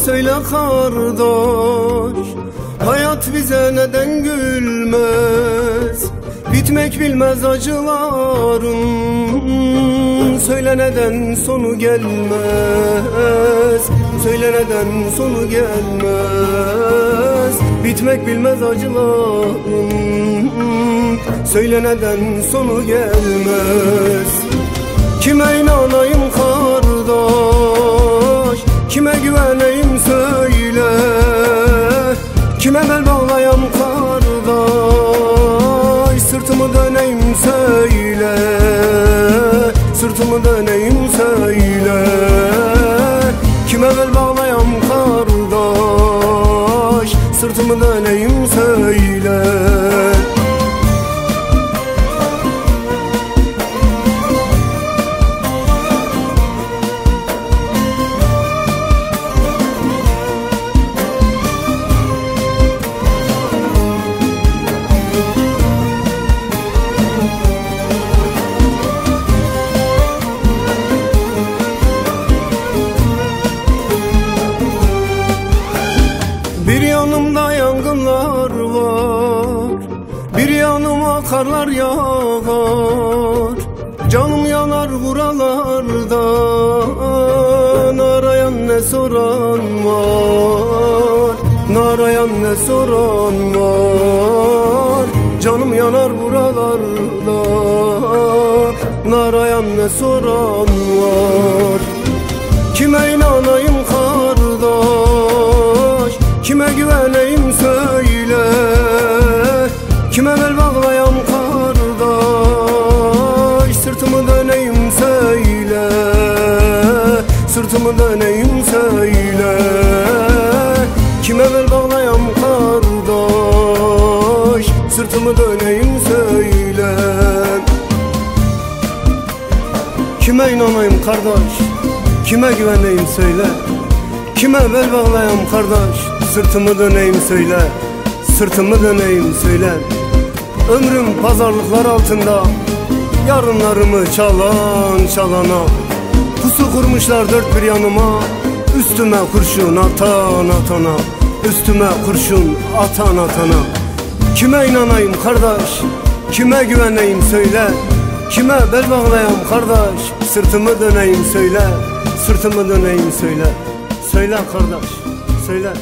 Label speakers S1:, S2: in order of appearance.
S1: söyle kardeş, hayat bize neden gülmez? Bitmek bilmez acıların, söyle neden sonu gelmez? Söyle neden sonu gelmez? Bitmek bilmez acıların, söyle neden sonu gelmez? Kime inanayım kardeş, kime güveneyim söyle, kime bel bağlayam kardeş, sırtımı döneyim söyle, sırtımı döneyim söyle, kime bel bağlayam kardeş, sırtımı döneyim söyle. Bir yanımda yangınlar var, bir yanıma karlar yağar. Canım yanar buralardan, arayan ne soran var, arayan ne soran var. Canım yanar buralardan, arayan ne soran var. Kime inanayım kardeş, kime güveneyim söyle, kime bel bağlayam kardeş, sırtımı döneyim söyle, sırtımı döneyim söyle, kime bel bağlayam kardeş, sırtımı döneyim söyle. Kime inanayım kardeş, kime güveneyim söyle, kime bel bağlayam kardeş, sırtımı döneyim söyle, sırtımı döneyim söyle. Ömrüm pazarlıklar altında, yarınlarımı çalan çalana. Pusu kurmuşlar dört bir yanıma, üstüme kurşun atan atana, üstüme kurşun atan atana. Kime inanayım kardeş, kime güveneyim söyle, kime bel bağlayam kardeş, sırtımı döneyim söyle, sırtımı döneyim söyle. Söyle kardeş, söyle.